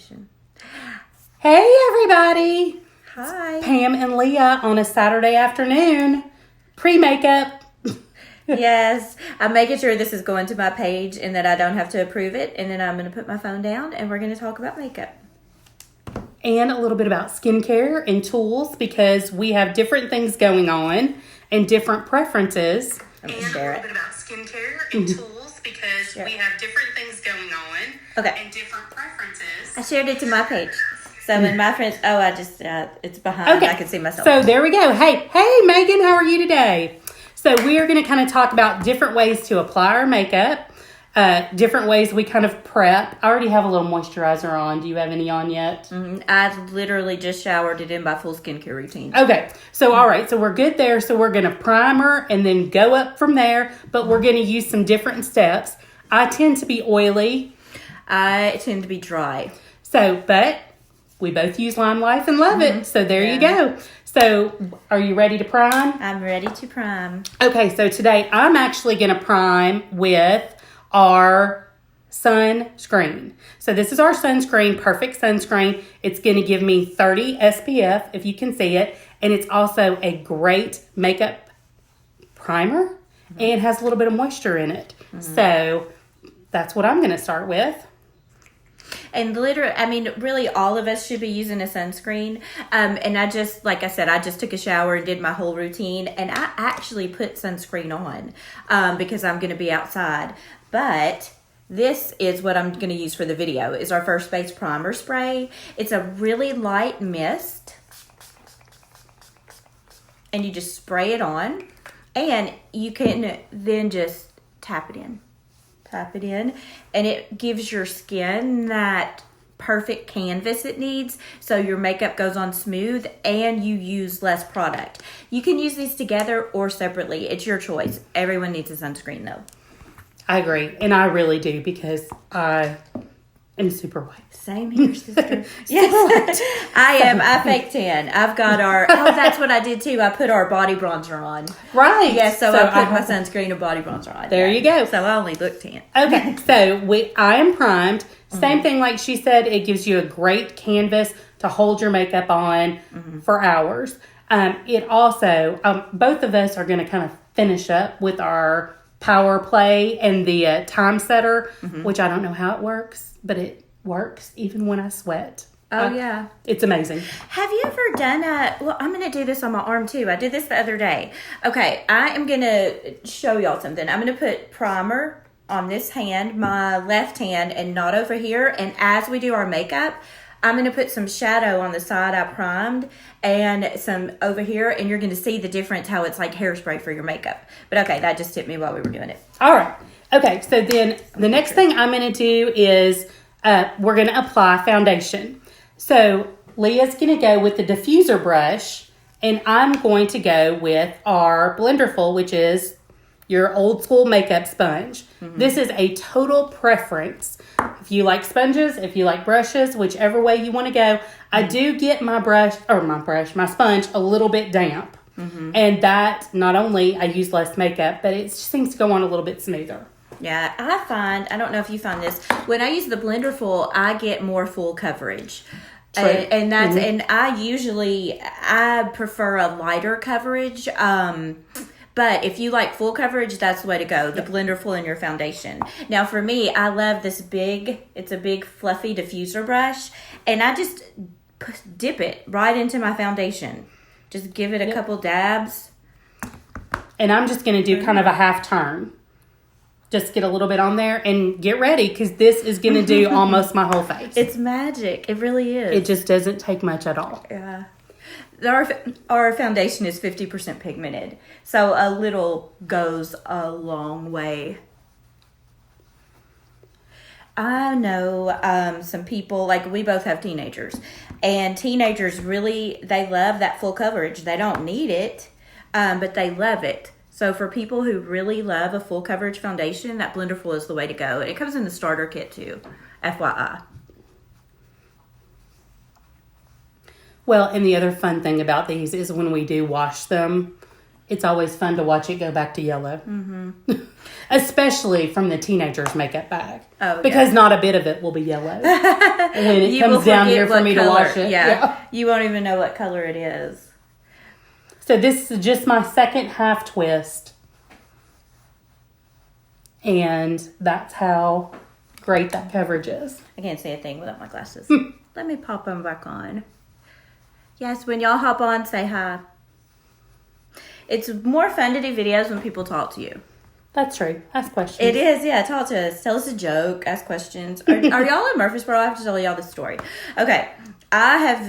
foundation. Hey, everybody. Hi. It's Pam and Leah on a Saturday afternoon. Pre-makeup. Yes. I'm making sure this is going to my page and that I don't have to approve it. And then I'm going to put my phone down and we're going to talk about makeup. And a little bit about skincare and tools because we have different things going on and different preferences. And a little bit about skincare and tools because we have different things going on and different preferences. I shared it to my page. So when my friends, it's behind. I can see myself. So there we go. Hey, Megan, how are you today? So we are going to kind of talk about different ways to apply our makeup, different ways we kind of prep. I already have a little moisturizer on. Do you have any on yet? I literally just showered it in my full skincare routine. Okay. So, all right. So we're good there. So we're going to primer and then go up from there, but we're going to use some different steps. I tend to be oily. I tend to be dry. So, but we both use Limelife and love it. So there you go. So are you ready to prime? I'm ready to prime. Okay. So today I'm actually going to prime with our sunscreen. So this is our sunscreen, Perfect Sunscreen. It's going to give me 30 SPF, if you can see it. And it's also a great makeup primer and has a little bit of moisture in it. So that's what I'm going to start with. And really all of us should be using a sunscreen. And I just, like I said, I just took a shower and did my whole routine. And I actually put sunscreen on because I'm going to be outside. But this is what I'm going to use for the video, is our First Base Primer Spray. It's a really light mist. And you just spray it on. And you can then just tap it in. And it gives your skin that perfect canvas it needs, so your makeup goes on smooth and you use less product. You can use these together or separately. It's your choice. Everyone needs a sunscreen though. I agree, and I really do because I am super white. Same here, sister. Yes, I am. I fake tan. I've got that's what I did too. I put our body bronzer on. Right. Yes, so I put my sunscreen and body bronzer on. There you go. So I only look tan. Okay, so I am primed. Same thing like she said, it gives you a great canvas to hold your makeup on for hours. It also, both of us are going to kind of finish up with our power play and the time setter, which I don't know how it works, but it works even when I sweat. Yeah. It's amazing. Have you ever done I'm going to do this on my arm too. I did this the other day. Okay, I am going to show y'all something. I'm going to put primer on this hand, my left hand, and not over here. And as we do our makeup, I'm going to put some shadow on the side I primed and some over here. And you're going to see the difference, how it's like hairspray for your makeup. But okay, that just hit me while we were doing it. All right. Okay, so then the next thing I'm going to do is we're going to apply foundation. So Leah's going to go with the diffuser brush, and I'm going to go with our Blenderful, which is your old school makeup sponge. This is a total preference. If you like sponges, if you like brushes, whichever way you want to go. I do get my sponge a little bit damp. And that, not only I use less makeup, but it just seems to go on a little bit smoother. Yeah, I don't know if you find this, when I use the Blenderful, I get more full coverage. And that's, and I prefer a lighter coverage. But if you like full coverage, that's the way to go. The Blenderful in your foundation. Now for me, I love this it's a big fluffy diffuser brush. And I just dip it right into my foundation. Just give it a couple dabs. And I'm just going to do kind of a half turn. Just get a little bit on there and get ready because this is going to do almost my whole face. It's magic. It really is. It just doesn't take much at all. Yeah. Our foundation is 50% pigmented. So a little goes a long way. I know some people, like we both have teenagers. And teenagers really, they love that full coverage. They don't need it, but they love it. So for people who really love a full coverage foundation, that Blenderful is the way to go. It comes in the starter kit too, FYI. Well, and the other fun thing about these is when we do wash them, it's always fun to watch it go back to yellow. Mm-hmm. Especially from the teenager's makeup bag. Oh, because not a bit of it will be yellow when it comes down here for me to wash it. Yeah. You won't even know what color it is. So this is just my second half twist. And that's how great that coverage is. I can't say a thing without my glasses. Let me pop them back on. Yes, when y'all hop on, say hi. It's more fun to do videos when people talk to you. That's true. Ask questions. It is, yeah. Talk to us. Tell us a joke. Ask questions. Are y'all in Murfreesboro? I have to tell y'all this story. Okay. I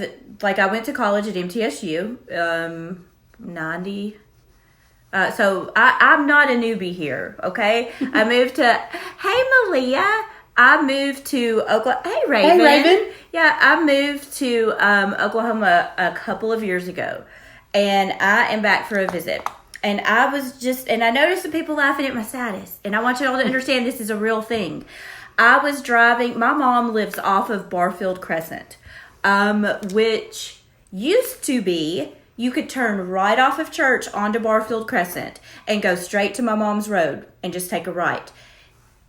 went to college at MTSU, 90. So I'm not a newbie here, okay? I moved to, hey, Malia. I moved to Oklahoma. Hey, Raven. Hey, Raven. Yeah, I moved to Oklahoma a couple of years ago. And I am back for a visit. And I noticed the people laughing at my status. And I want you all to understand this is a real thing. I was driving, my mom lives off of Barfield Crescent, which used to be, you could turn right off of church onto Barfield Crescent and go straight to my mom's road and just take a right.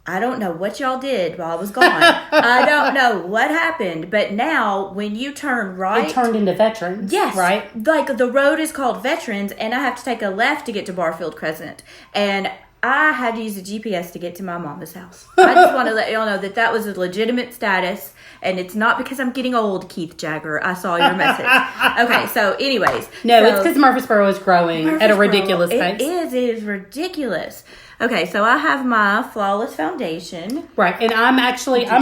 I don't know what y'all did while I was gone. I don't know what happened. But now, when you turn right... It turned into Veterans. Yes. Right? Like, the road is called Veterans, and I have to take a left to get to Barfield Crescent. And I had to use a GPS to get to my mama's house. I just want to let y'all know that was a legitimate status, and it's not because I'm getting old, Keith Jagger. I saw your message. Okay, so anyways. No, it's because Murfreesboro is growing at a ridiculous pace. It is ridiculous. Okay, so I have my Flawless Foundation. Right, and I'm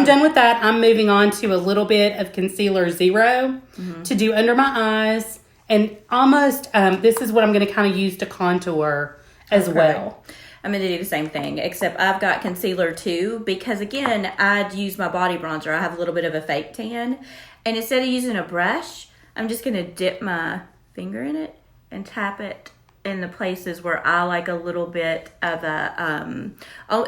done with that. I'm moving on to a little bit of Concealer Zero to do under my eyes. And almost, this is what I'm going to kind of use to contour as well. I'm going to do the same thing, except I've got concealer too, because again, I'd use my body bronzer. I have a little bit of a fake tan. And instead of using a brush, I'm just going to dip my finger in it and tap it in the places where I like a little bit of a,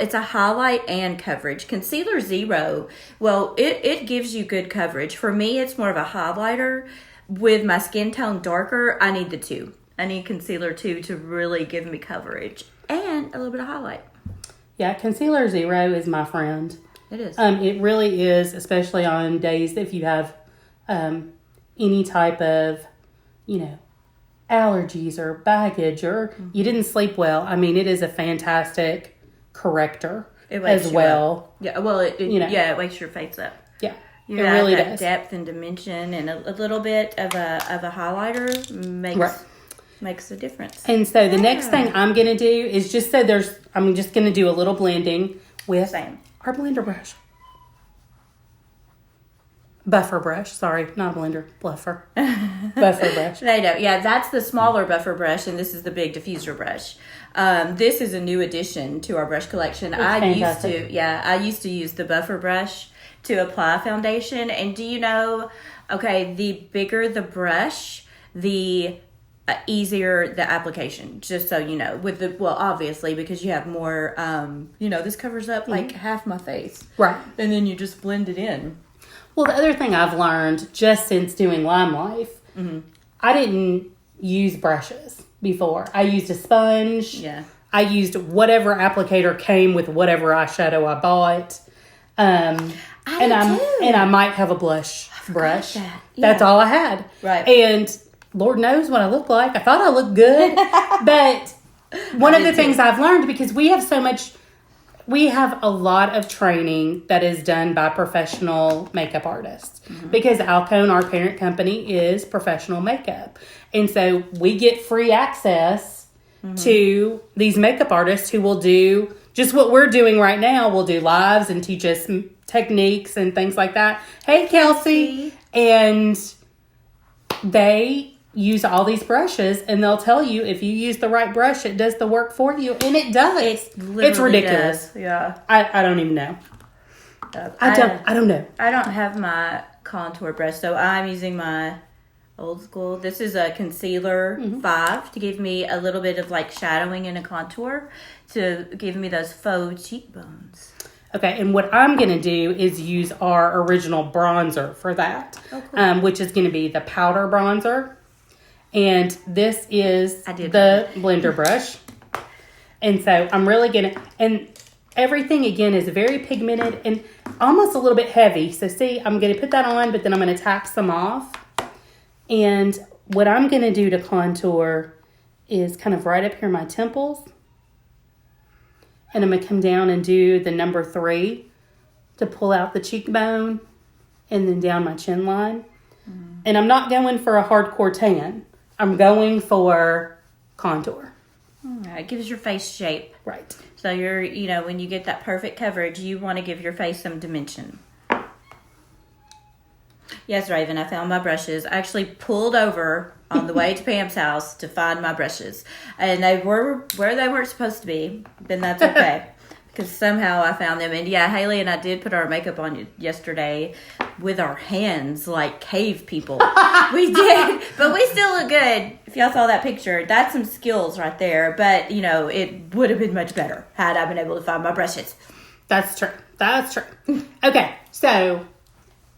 it's a highlight and coverage. Concealer Zero, well, it gives you good coverage. For me, it's more of a highlighter. With my skin tone darker, I need the two. I need Concealer 2 to really give me coverage and a little bit of highlight. Yeah, Concealer Zero is my friend. It is. It really is, especially on days if you have any type of, allergies or baggage or you didn't sleep well. I mean, it is a fantastic corrector as well. Yeah, well, it wakes your face up. Yeah, it really does. Depth and dimension, and a little bit of a highlighter makes a difference. And so the next thing I'm going to do is I'm just going to do a little blending with our blender brush. Buffer brush. Sorry, not a blender. Buffer brush. They know. Yeah, that's the smaller buffer brush, and this is the big diffuser brush. This is a new addition to our brush collection. I used to use the buffer brush to apply foundation. And do you know, the bigger the brush, the easier the application, just so you know. Obviously, because you have more, this covers up like half my face. Right. And then you just blend it in. Well, the other thing I've learned just since doing Limelife, I didn't use brushes before. I used a sponge. Yeah. I used whatever applicator came with whatever eyeshadow I bought. I might have a blush brush. Yeah. That's all I had. Right. And Lord knows what I look like. I thought I looked good. But one of the things I've learned, because we have a lot of training that is done by professional makeup artists because Alcone, our parent company, is professional makeup. And so we get free access to these makeup artists who will do just what we're doing right now. We'll do lives and teach us techniques and things like that. Hey, Kelsey. And they use all these brushes, and they'll tell you if you use the right brush, it does the work for you, and it does. It's ridiculous. Does. Yeah, I don't even know. I don't know. I don't have my contour brush, so I'm using my old school. This is a concealer 5 to give me a little bit of like shadowing and a contour to give me those faux cheekbones. Okay, and what I'm going to do is use our original bronzer for that, which is going to be the powder bronzer. And this is the blender brush. And so I'm really going to, and everything again is very pigmented and almost a little bit heavy. So see, I'm going to put that on, but then I'm going to tap some off. And what I'm going to do to contour is kind of right up here my temples. And I'm going to come down and do the number 3 to pull out the cheekbone and then down my chin line. Mm. And I'm not going for a hardcore tan. I'm going for contour. It gives your face shape. Right. So when you get that perfect coverage, you want to give your face some dimension. Yes, Raven, I found my brushes. I actually pulled over on the way to Pam's house to find my brushes. And they were where they weren't supposed to be, then that's okay. Because somehow I found them. And yeah, Haley and I did put our makeup on yesterday with our hands like cave people. We did. But we still look good. If y'all saw that picture, that's some skills right there. But, it would have been much better had I been able to find my brushes. That's true. That's true. Okay, so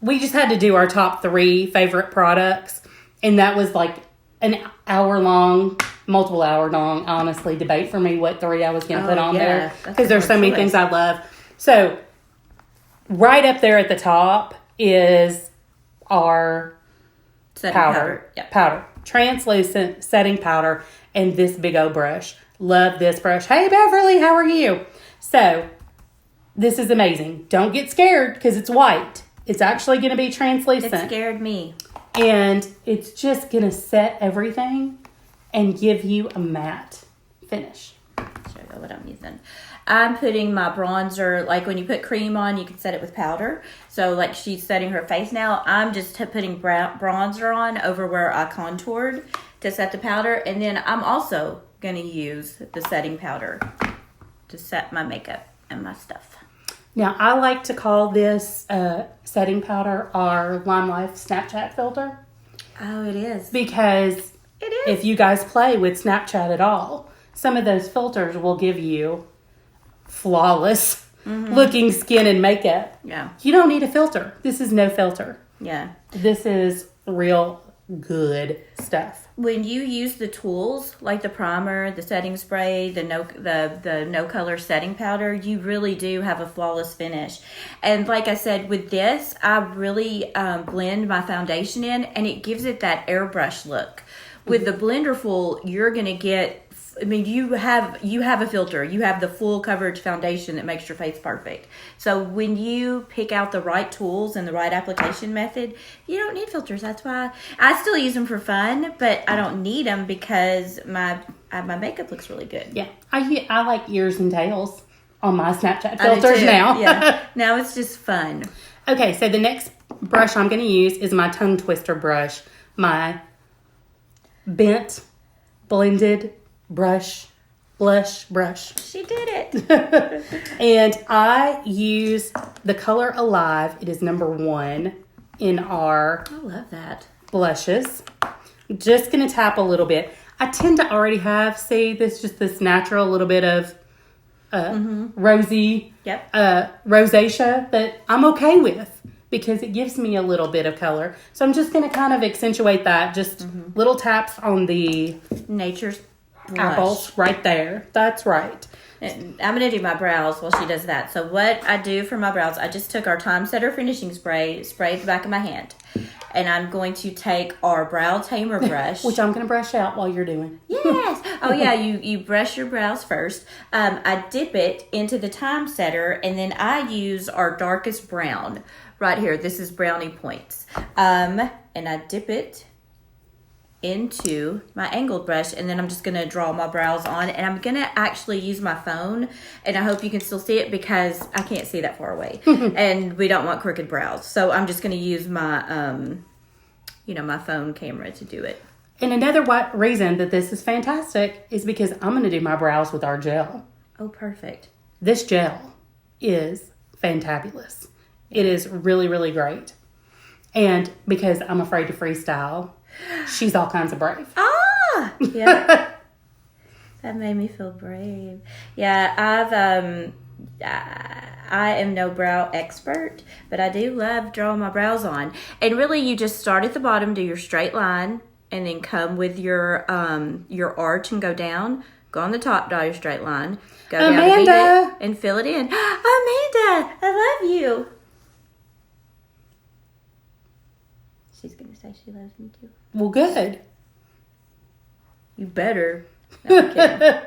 we just had to do our top 3 favorite products. And that was like an hour-long, multiple hour-long, honestly, debate for me what 3 I was going to put on there. Because there's so many things I love. So, right up there at the top is our powder. Yep. Powder. Translucent setting powder and this big old brush. Love this brush. Hey, Beverly, how are you? So, this is amazing. Don't get scared because it's white. It's actually going to be translucent. It scared me. And it's just going to set everything and give you a matte finish. Show you what I'm using. I'm putting my bronzer, like when you put cream on, you can set it with powder. So like she's setting her face now, I'm just putting bronzer on over where I contoured to set the powder. And then I'm also going to use the setting powder to set my makeup and my stuff. Now, I like to call this setting powder our Limelife Snapchat filter. Oh, it is. Because if you guys play with Snapchat at all, some of those filters will give you flawless looking skin and makeup. Yeah. You don't need a filter. This is no filter. Yeah. This is real good stuff. When you use the tools like the primer, the setting spray, the no color setting powder, you really do have a flawless finish. And like I said, with this, I really blend my foundation in, and it gives it that airbrush look. With the Blenderful, you're gonna get. I mean, you have a filter. You have the full coverage foundation that makes your face perfect. So when you pick out the right tools and the right application method, you don't need filters. That's why I still use them for fun, but I don't need them because my makeup looks really good. Yeah, I like ears and tails on my Snapchat filters now. Yeah, now it's just fun. Okay, so the next brush I'm going to use is my tongue twister brush, my bent, blended blush brush. She did it. And I use the color Alive. It is number 1 in our I love that. blushes. Just going to tap a little bit. I tend to already have, this natural little bit of rosy rosacea that I'm okay with because it gives me a little bit of color. So I'm just going to kind of accentuate that. Just little taps on the Nature's Blush. Apples right there. That's right. And I'm going to do my brows while she does that. So what I do for my brows, I just took our Time Setter finishing spray, sprayed the back of my hand. And I'm going to take our Brow Tamer brush. Which I'm going to brush out while you're doing. Yes. Oh, yeah. You brush your brows first. I dip it into the Time Setter, and then I use our darkest brown right here. This is Brownie Points. And I dip it into my angled brush, and then I'm just going to draw my brows on, and I'm going to actually use my phone, and I hope you can still see it because I can't see that far away and we don't want crooked brows, so I'm just going to use my my phone camera to do it. And another reason that this is fantastic is because I'm going to do my brows with our gel. Oh, perfect. This gel is fantabulous. It is really, really great. And because I'm afraid to freestyle, she's all kinds of brave. Ah! Yeah. That made me feel brave. Yeah, I am no brow expert, but I do love drawing my brows on. And really, you just start at the bottom, do your straight line, and then come with your arch and go down. Go on the top, draw your straight line. Go down Amanda! And fill it in. Amanda, I love you. She's going to say she loves me too. Well, good. You better. No, I'm kidding.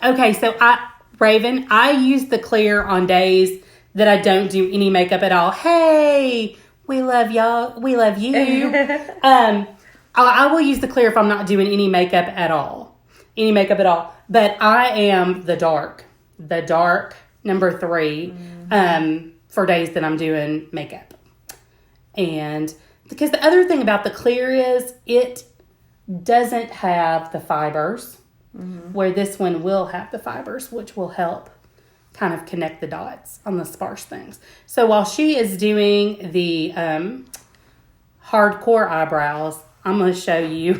Okay, so Raven, I use the clear on days that I don't do any makeup at all. Hey, we love y'all. We love you. I will use the clear if I'm not doing any makeup at all. But I am the dark number 3 for days that I'm doing makeup. And because the other thing about the clear is it doesn't have the fibers, where this one will have the fibers, which will help kind of connect the dots on the sparse things. So while she is doing the hardcore eyebrows, I'm going to show you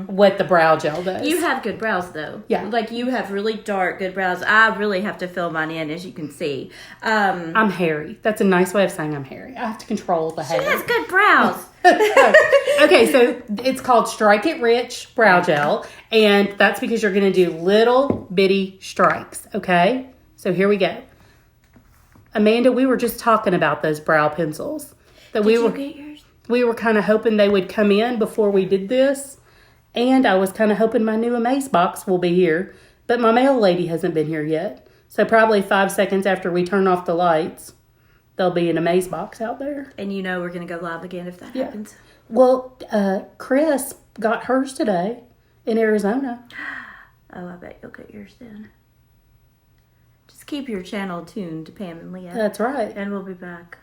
what the brow gel does. You have good brows, though. Yeah. Like, you have really dark, good brows. I really have to fill mine in, as you can see. I'm hairy. That's a nice way of saying I'm hairy. I have to control the hair. She has good brows. Okay, so it's called Strike It Rich Brow Gel, and that's because you're going to do little bitty strikes, okay? So here we go. Amanda, we were just talking about those brow pencils. Did you get yours? We were kind of hoping they would come in before we did this. And I was kind of hoping my new Amaze box will be here. But my mail lady hasn't been here yet. So probably 5 seconds after we turn off the lights, there'll be an Amaze box out there. And you know we're going to go live again if that happens. Well, Chris got hers today in Arizona. Oh, I bet you'll get yours then. Just keep your channel tuned to Pam and Leah. That's right. And we'll be back.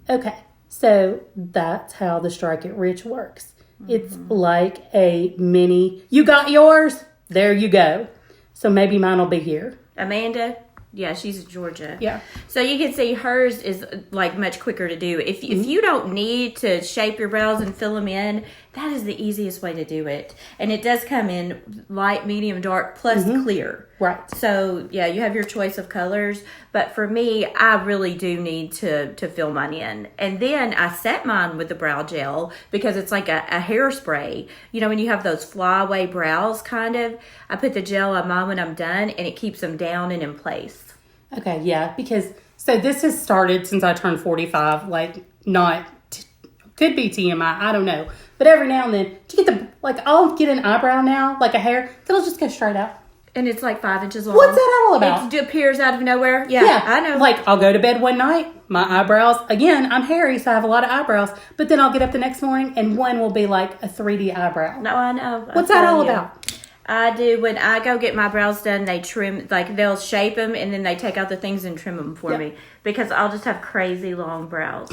Okay. So that's how the Strike It Rich works. It's like a mini. You got yours? There you go. So maybe mine will be here. Amanda, yeah, she's in Georgia. Yeah. So you can see hers is like much quicker to do. If you don't need to shape your brows and fill them in, that is the easiest way to do it. And it does come in light, medium, dark, plus clear. Right. So yeah, you have your choice of colors. But for me, I really do need to fill mine in. And then I set mine with the brow gel because it's like a hairspray. You know, when you have those flyaway brows kind of, I put the gel on mine when I'm done and it keeps them down and in place. Okay, yeah, because so this has started since I turned 45, like could be TMI, I don't know. But every now and then, to get I'll get an eyebrow now, like a hair, that'll just go straight out. And it's like 5 inches long. What's that all about? It appears out of nowhere. Yeah, I know. Like, I'll go to bed one night, my eyebrows, again, I'm hairy, so I have a lot of eyebrows, but then I'll get up the next morning, and one will be like a 3D eyebrow. No, I know. What's that all about? I do. When I go get my brows done, they trim, like they'll shape them, and then they take out the things and trim them for me. Because I'll just have crazy long brows.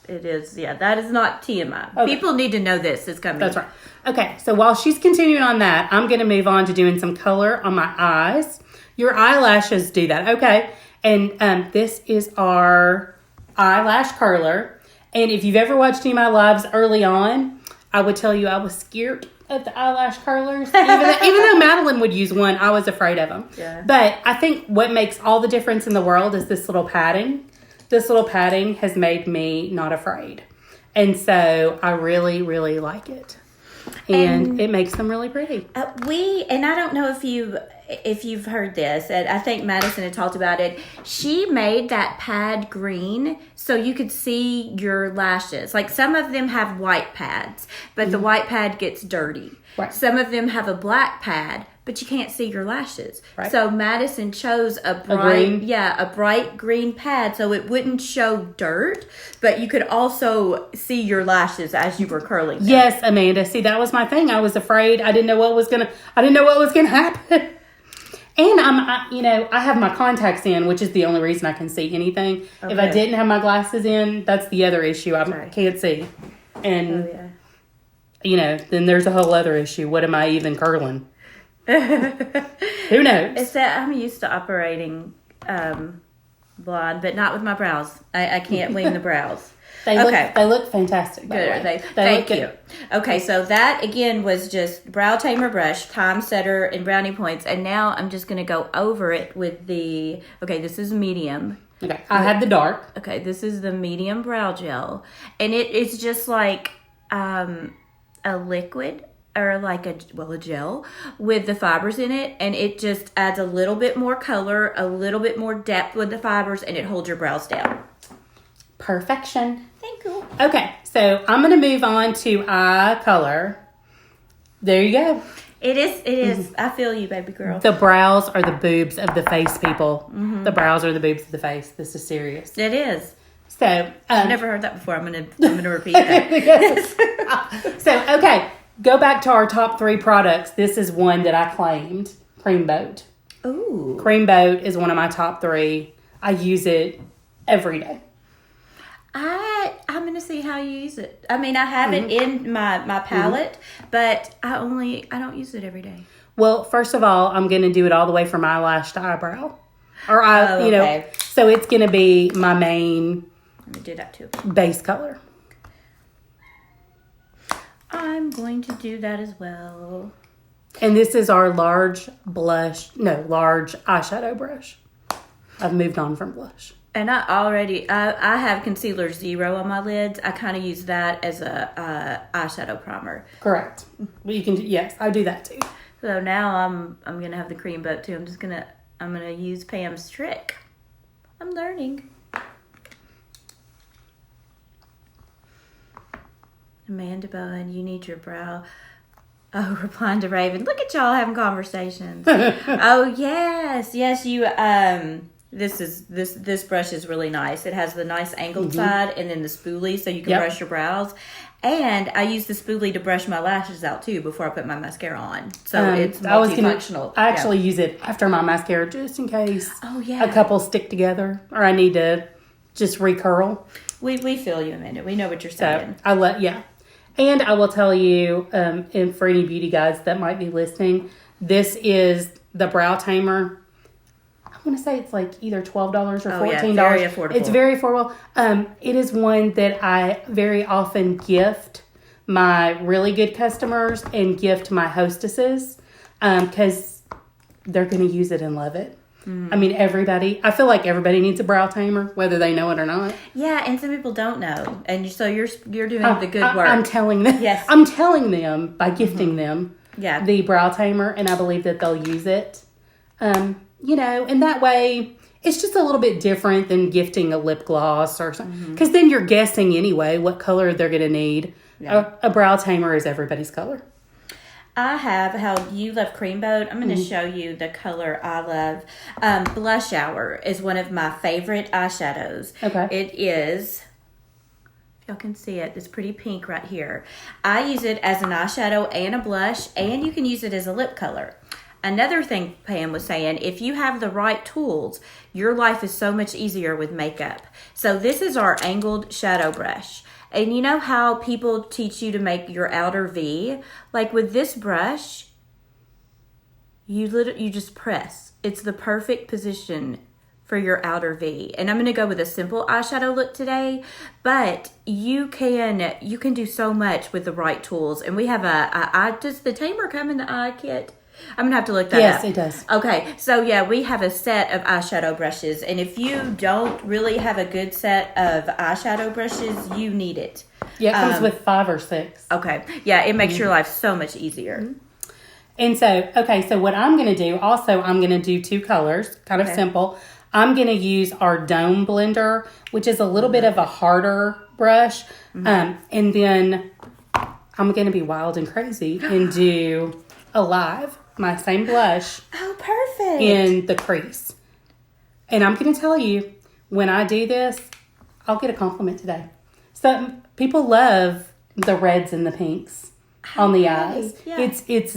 It is, yeah. That is not TMI. Okay. People need to know this is coming. That's right. Okay, so while she's continuing on that, I'm going to move on to doing some color on my eyes. Your eyelashes do that, okay? And this is our eyelash curler. And if you've ever watched any of my lives early on, I would tell you I was scared of the eyelash curlers. Even though Madeline would use one, I was afraid of them. Yeah. But I think what makes all the difference in the world is this little padding. This little padding has made me not afraid. And so I really, really like it. And it makes them really pretty. And I don't know if you've heard this, and I think Madison had talked about it. She made that pad green so you could see your lashes. Like some of them have white pads, but the white pad gets dirty. Right. Some of them have a black pad, but you can't see your lashes. Right. So Madison chose a bright green pad so it wouldn't show dirt, but you could also see your lashes as you were curling them. Yes, Amanda. See, that was my thing. I was afraid. I didn't know what was gonna happen. And I have my contacts in, which is the only reason I can see anything. Okay. If I didn't have my glasses in, that's the other issue. I can't see. And then there's a whole other issue. What am I even curling? Who knows? It's that I'm used to operating blonde, but not with my brows. I can't wing the brows. They look fantastic. Good. Thank you. Okay, so that again was just Brow Tamer brush, time setter, and brownie points, and now I'm just going to go over it with this is medium. Okay, I had the dark. Okay, this is the medium brow gel. And it's just like a liquid or like a gel with the fibers in it. And it just adds a little bit more color, a little bit more depth with the fibers, and it holds your brows down. Perfection. Thank you. Okay, so I'm going to move on to eye color. There you go. It is. I feel you, baby girl. The brows are the boobs of the face, people. Mm-hmm. The brows are the boobs of the face. This is serious. It is. So I've never heard that before. I'm gonna repeat that. So okay, go back to our top 3 products. This is one that I claimed. Cream Boat. Ooh. Cream Boat is one of my top 3. I use it every day. I'm gonna see how you use it. I mean, I have it in my palette, but I don't use it every day. Well, first of all, I'm gonna do it all the way from eyelash to eyebrow, or okay. So it's gonna be my main. Let me do that too. Base color. I'm going to do that as well. And this is our large eyeshadow brush. I've moved on from blush. And I have concealer 0 on my lids. I kind of use that as a eyeshadow primer. Correct. Well, yes, I do that too. So now I'm gonna have the Cream Boat too. I'm gonna use Pam's trick. I'm learning. Amanda Bowen, you need your brow. Oh, replying to Raven. Look at y'all having conversations. Oh yes, you. This brush is really nice. It has the nice angled side and then the spoolie so you can brush your brows. And I use the spoolie to brush my lashes out too before I put my mascara on. So it's multifunctional. I actually use it after my mascara just in case a couple stick together or I need to just recurl. We feel you, Amanda. We know what you're saying. So and I will tell you, and for any beauty guides that might be listening, this is the Brow Tamer. I want to say it's like either $12 or $14. Very affordable. It's very affordable. It is one that I very often gift my really good customers and gift my hostesses because they're going to use it and love it. I mean, I feel like everybody needs a brow tamer, whether they know it or not. Yeah, and some people don't know. And so you're doing the good work. I'm telling them. Yes. I'm telling them by gifting them Yeah. the brow tamer, and I believe that they'll use it. You know, and that way it's just a little bit different than gifting a lip gloss or something. Because then you're guessing anyway what color they're going to need. Yeah. A brow tamer is everybody's color. I have how you love Cream Boat. I'm going to show you the color I love. Blush Hour is one of my favorite eyeshadows. Okay. It is, if y'all can see it, this pretty pink right here. I use it as an eyeshadow and a blush, and you can use it as a lip color. Another thing Pam was saying, if you have the right tools, your life is so much easier with makeup. So this is our angled shadow brush. And you know how people teach you to make your outer V? Like with this brush, you just press. It's the perfect position for your outer V. And I'm going to go with a simple eyeshadow look today, but you can do so much with the right tools. And we have does the tamer come in the eye kit? I'm going to have to look that up. Yes, it does. Okay, so yeah, we have a set of eyeshadow brushes, and if you don't really have a good set of eyeshadow brushes, you need it. Yeah, it comes with 5 or 6. Okay, yeah, it makes your life so much easier. And so what I'm going to do, also I'm going to do 2 colors, kind of simple. I'm going to use our Dome Blender, which is a little bit of a harder brush, and then I'm going to be wild and crazy and do Alive, my same blush. Oh, perfect. In the crease. And I'm going to tell you, when I do this, I'll get a compliment today. So people love the reds and the pinks on the eyes. Yeah. It's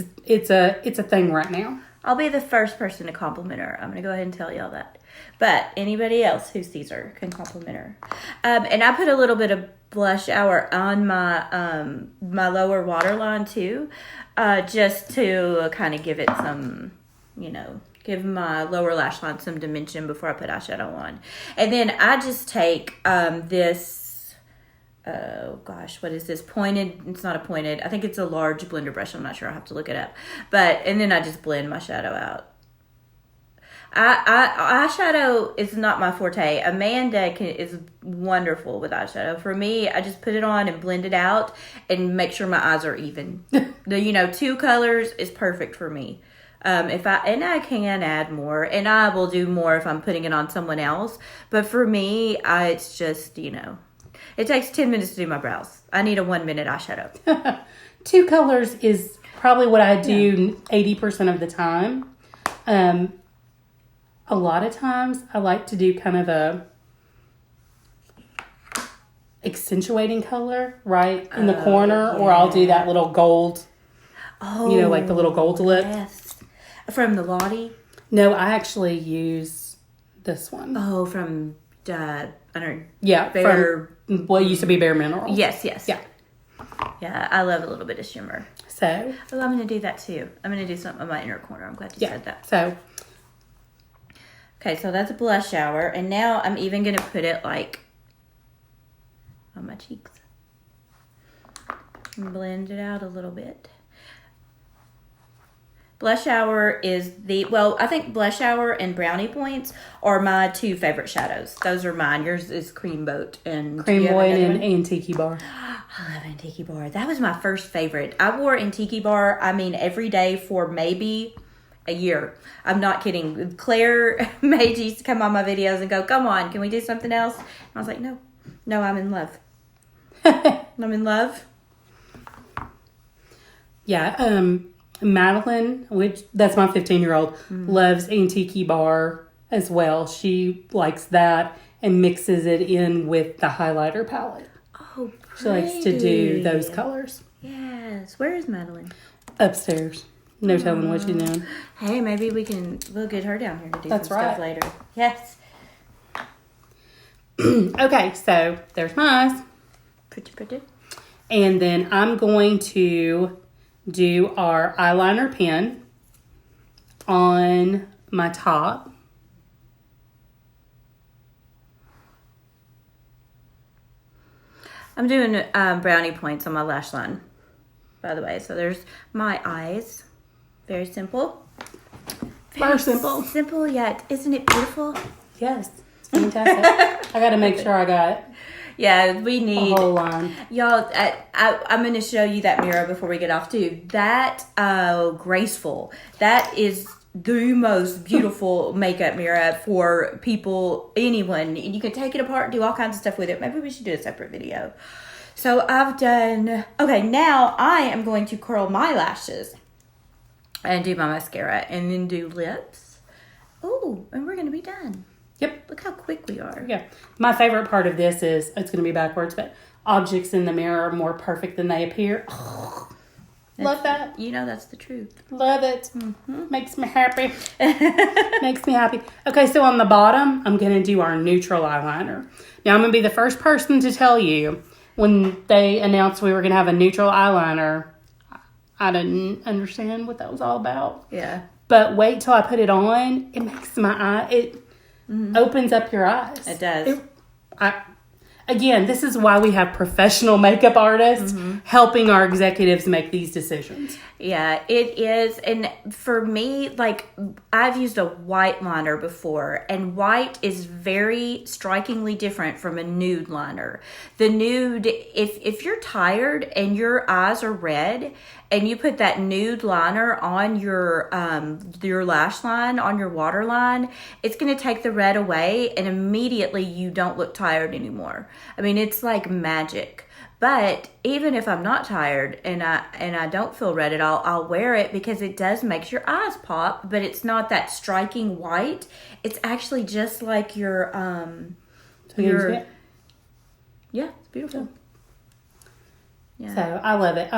a thing right now. I'll be the first person to compliment her. I'm going to go ahead and tell y'all that. But anybody else who sees her can compliment her. And I put a little bit of Blush Hour on my my lower waterline too, just to kind of give it some, give my lower lash line some dimension before I put eyeshadow on. And then I just take this, oh gosh, what is this? Pointed, it's not a pointed, I think it's a large blender brush. I'm not sure, I'll have to look it up. And then I just blend my shadow out. Eyeshadow is not my forte. Amanda is wonderful with eyeshadow. For me, I just put it on and blend it out and make sure my eyes are even. 2 colors is perfect for me. I can add more, and I will do more if I'm putting it on someone else. But for me, it's just, it takes 10 minutes to do my brows. I need a 1 minute eyeshadow. 2 colors is probably what I do 80% of the time. A lot of times I like to do kind of a accentuating color right in the corner, or I'll do that little gold, like the little gold lip. Yes. From the Lottie? No, I actually use this one. Oh, from, I don't know. Yeah, Bare... from what used to be Bare Minerals. Yes. Yeah. Yeah, I love a little bit of shimmer. So. Oh, I'm going to do that too. I'm going to do something on my inner corner. I'm glad you said that. So. Okay, so that's a blush hour. And now I'm even going to put it on my cheeks. And blend it out a little bit. Blush hour is I think blush hour and brownie points are my 2 favorite shadows. Those are mine. Yours is Cream Boat and Cream Boat and Antique Bar. I love Antique Bar. That was my first favorite. I wore Antique Bar, every day for maybe a year. I'm not kidding. Claire Mage used to come on my videos and go, come on, can we do something else? And I was like, no, I'm in love. I'm in love. Yeah, Madeline, that's my 15-year-old, loves Antique Bar as well. She likes that and mixes it in with the highlighter palette. Oh, pretty. She likes to do those colors. Yes. Where is Madeline? Upstairs. No telling what she's doing. Hey, maybe we'll get her down here to do some stuff later. Yes. Okay, so there's my eyes. Pretty. And then I'm going to do our eyeliner pen on my top. I'm doing brownie points on my lash line, by the way. So there's my eyes. Very simple. Very simple. Simple, yet isn't it beautiful? Yes, it's fantastic. I got to make sure I got we need a whole line. Y'all, I'm going to show you that mirror before we get off too. That graceful. That is the most beautiful makeup mirror for people, anyone. You can take it apart and do all kinds of stuff with it. Maybe we should do a separate video. So I've done... Okay, now I am going to curl my lashes and do my mascara and then do lips. Oh, and we're going to be done. Yep. Look how quick we are. Yeah. My favorite part of this is, it's going to be backwards, but objects in the mirror are more perfect than they appear. Oh, love that. That's the truth. Love it. Mm-hmm. Makes me happy. Makes me happy. Okay, so on the bottom, I'm going to do our neutral eyeliner. Now, I'm going to be the first person to tell you, when they announced we were going to have a neutral eyeliner, I didn't understand what that was all about. Yeah. But wait till I put it on. It makes my eye... opens up your eyes. It does. Again, this is why we have professional makeup artists helping our executives make these decisions. Yeah, it is. And for me, I've used a white liner before, and white is very strikingly different from a nude liner. The nude, if you're tired and your eyes are red, and you put that nude liner on your lash line, on your waterline, it's going to take the red away, and immediately you don't look tired anymore. It's like magic. But even if I'm not tired and I don't feel red at all, I'll wear it because it does make your eyes pop, but it's not that striking white. It's actually just like your yeah, it's beautiful. Yeah. So I love it.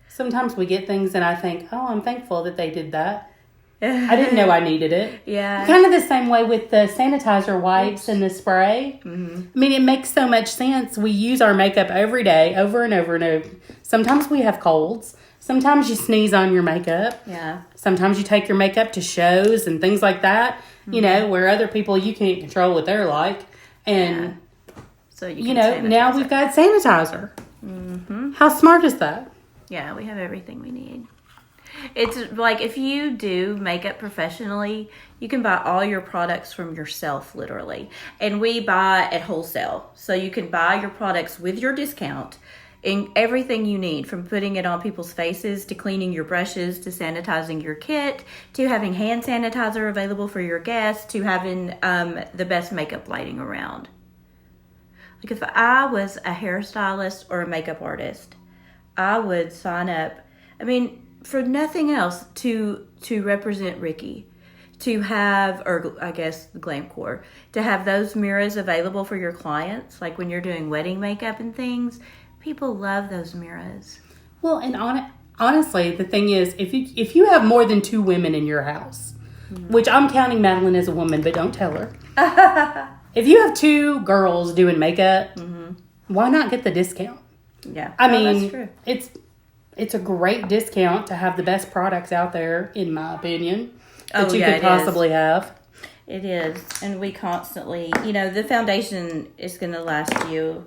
Sometimes we get things and I think, oh, I'm thankful that they did that. I didn't know I needed it. Yeah. Kind of the same way with the sanitizer wipes and the spray. Mm-hmm. It makes so much sense. We use our makeup every day, over and over and over. Sometimes we have colds. Sometimes you sneeze on your makeup. Yeah. Sometimes you take your makeup to shows and things like that, where other people, you can't control what they're like. And, so now we've got sanitizer. Mm-hmm. How smart is that? Yeah, we have everything we need. It's like if you do makeup professionally, you can buy all your products from yourself, literally. And we buy at wholesale. So you can buy your products with your discount and everything you need, from putting it on people's faces to cleaning your brushes to sanitizing your kit to having hand sanitizer available for your guests to having the best makeup lighting around. Like if I was a hairstylist or a makeup artist, I would sign up, I mean, for nothing else, to represent Ricky, to have, or I guess Glamcore, to have those mirrors available for your clients, like when you're doing wedding makeup and things. People love those mirrors. Well, and honestly, the thing is, if you have more than 2 women in your house, which I'm counting Madeline as a woman, but don't tell her. If you have 2 girls doing makeup, why not get the discount? Yeah, I mean, that's true. It's a great discount to have the best products out there, in my opinion, that you it could possibly have. It is, and we constantly, the foundation is going to last you.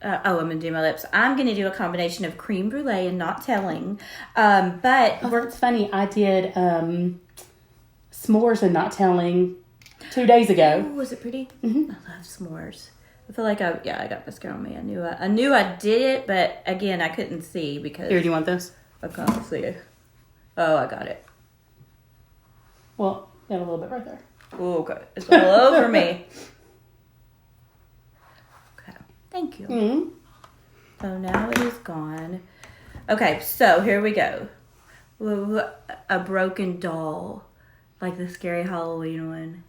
I'm going to do my lips. I'm going to do a combination of creme brulee and not telling. But it's funny. I did s'mores and not telling 2 days ago. Oh, was it pretty? Mm-hmm. I love s'mores. I feel like I got mascara on me. I knew I did it, but again, I couldn't see because. Here, do you want this? I can't see it. Oh, I got it. Well, you have a little bit right there. Oh, okay. It's all over me. Okay. Thank you. Mm-hmm. So now it is gone. Okay, so here we go. A broken doll, like the scary Halloween one.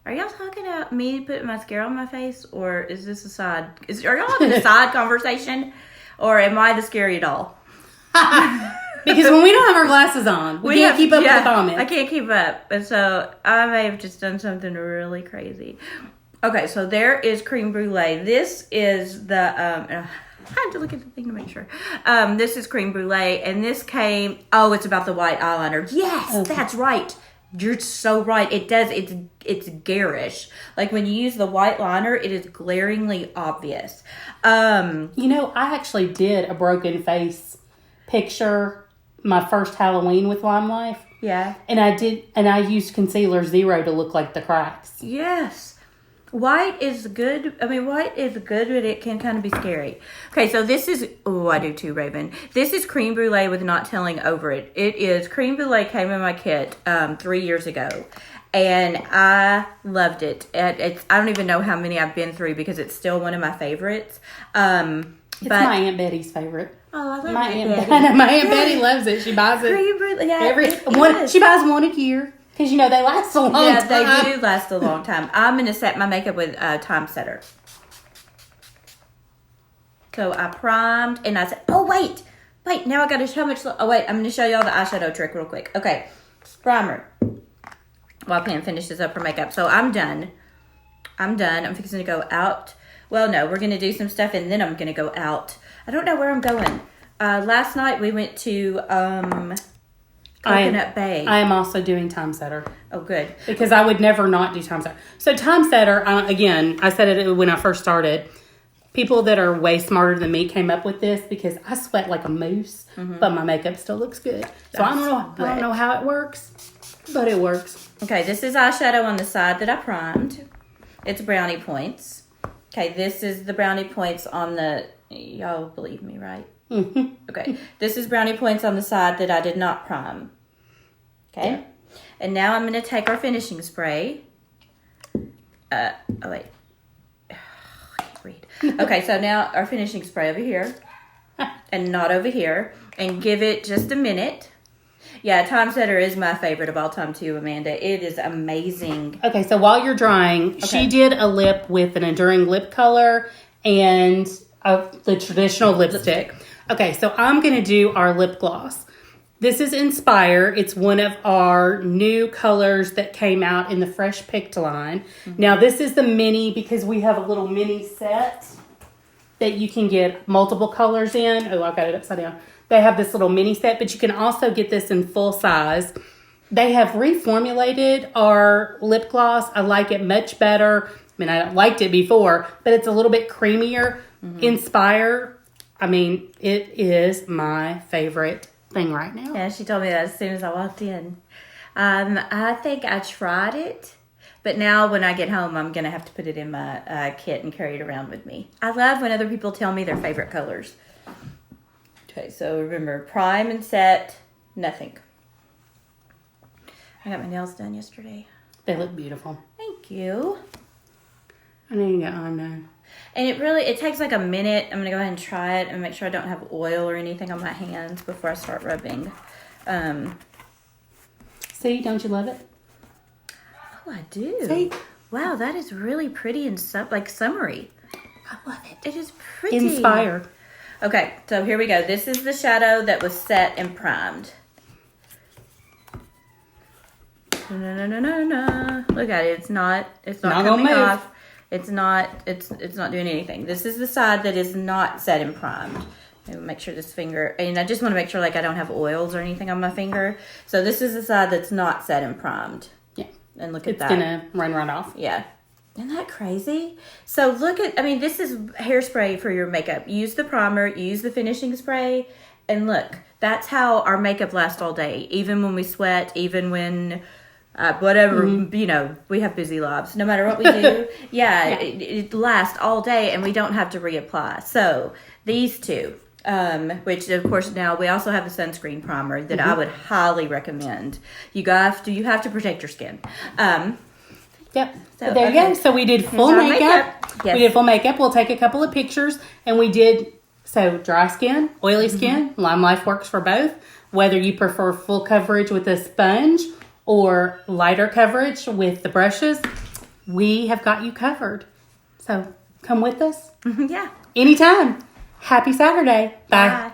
Are y'all talking about me putting mascara on my face, or is this a side? Are y'all having a side conversation, or am I the scary doll? Because when we don't have our glasses on, we can't keep up with the comments. I can't keep up, and so I may have just done something really crazy. Okay, so there is creme brulee. This is the I had to look at the thing to make sure. This is creme brulee, and this came. Oh, it's about the white eyeliner. Yes, That's right. You're so right. It does. It's garish. Like when you use the white liner, it is glaringly obvious. I actually did a broken face picture my first Halloween with Limelife. Yeah. And I used concealer 0 to look like the cracks. Yes. White is good. I mean, white is good, but it can kind of be scary. Okay, so this is... Oh, I do too, Raven. This is creme brulee with not telling over it. It is... Creme brulee came in my kit 3 years ago, and I loved it. I don't even know how many I've been through because it's still one of my favorites. It's my Aunt Betty's favorite. Oh, I love my Aunt Betty. My Aunt Betty loves it. She buys it. Creme brulee. Yeah, she buys one a year. Because, they last a long time. Yeah, they do last a long time. I'm going to set my makeup with Time Setter. So I primed, and I said, oh, wait, now I got to show how much. Oh, wait, I'm going to show y'all the eyeshadow trick real quick. Okay, primer. While Pam finishes up her makeup. So I'm done. I'm fixing to go out. Well, no, we're going to do some stuff, and then I'm going to go out. I don't know where I'm going. Last night we went to... Coconut Bay. I am also doing Time Setter. Oh, good. Because I would never not do Time Setter. So Time Setter, again, I said it when I first started. People that are way smarter than me came up with this because I sweat like a moose, but my makeup still looks good. So I don't know how it works, but it works. Okay, this is eyeshadow on the side that I primed. It's brownie points. Okay, this is the brownie points on the... Y'all believe me, right? Mm-hmm. Okay, this is brownie points on the side that I did not prime. Okay, yeah. And now I'm going to take our finishing spray. Oh, wait. I can't read. Okay, so now our finishing spray over here and not over here, and give it just a minute. Yeah, Time Setter is my favorite of all time too, Amanda. It is amazing. Okay, so while you're drying, she did a lip with an enduring lip color and the traditional lipstick. Okay, so I'm going to do our lip gloss. This is Inspire. It's one of our new colors that came out in the Fresh Picked line. Mm-hmm. Now, this is the mini because we have a little mini set that you can get multiple colors in. Oh, I got it upside down. They have this little mini set, but you can also get this in full size. They have reformulated our lip gloss. I like it much better. I mean, I liked it before, but it's a little bit creamier. Mm-hmm. Inspire. I mean, it is my favorite thing right now. Yeah, she told me that as soon as I walked in. I think I tried it, but now when I get home, I'm going to have to put it in my kit and carry it around with me. I love when other people tell me their favorite colors. Okay, so remember, prime and set, nothing. I got my nails done yesterday. They look beautiful. Thank you. I know you got on now. And it takes like a minute. I'm going to go ahead and try it and make sure I don't have oil or anything on my hands before I start rubbing. See, don't you love it? Oh, I do. See? Wow, that is really pretty and summery. I love it. It is pretty. Inspired. Okay, so here we go. This is the shadow that was set and primed. No. Look at it. It's not coming off. It's not doing anything. This is the side that is not set and primed. Make sure this finger, and I just want to make sure like I don't have oils or anything on my finger. So this is the side that's not set and primed. Yeah. And look at that. It's going to run right off. Yeah. Isn't that crazy? So this is hairspray for your makeup. Use the primer, use the finishing spray, and look, that's how our makeup lasts all day. Even when we sweat, even when we have busy lives. No matter what we do, it lasts all day and we don't have to reapply. So these two, which of course now we also have the sunscreen primer that I would highly recommend. You have to protect your skin. Yep. So there you go. So we did full makeup. Yes. We did full makeup. We'll take a couple of pictures. And we did, dry skin, oily skin. Limelife works for both. Whether you prefer full coverage with a sponge or lighter coverage with the brushes, we have got you covered. So come with us. Yeah. Anytime. Happy Saturday. Bye.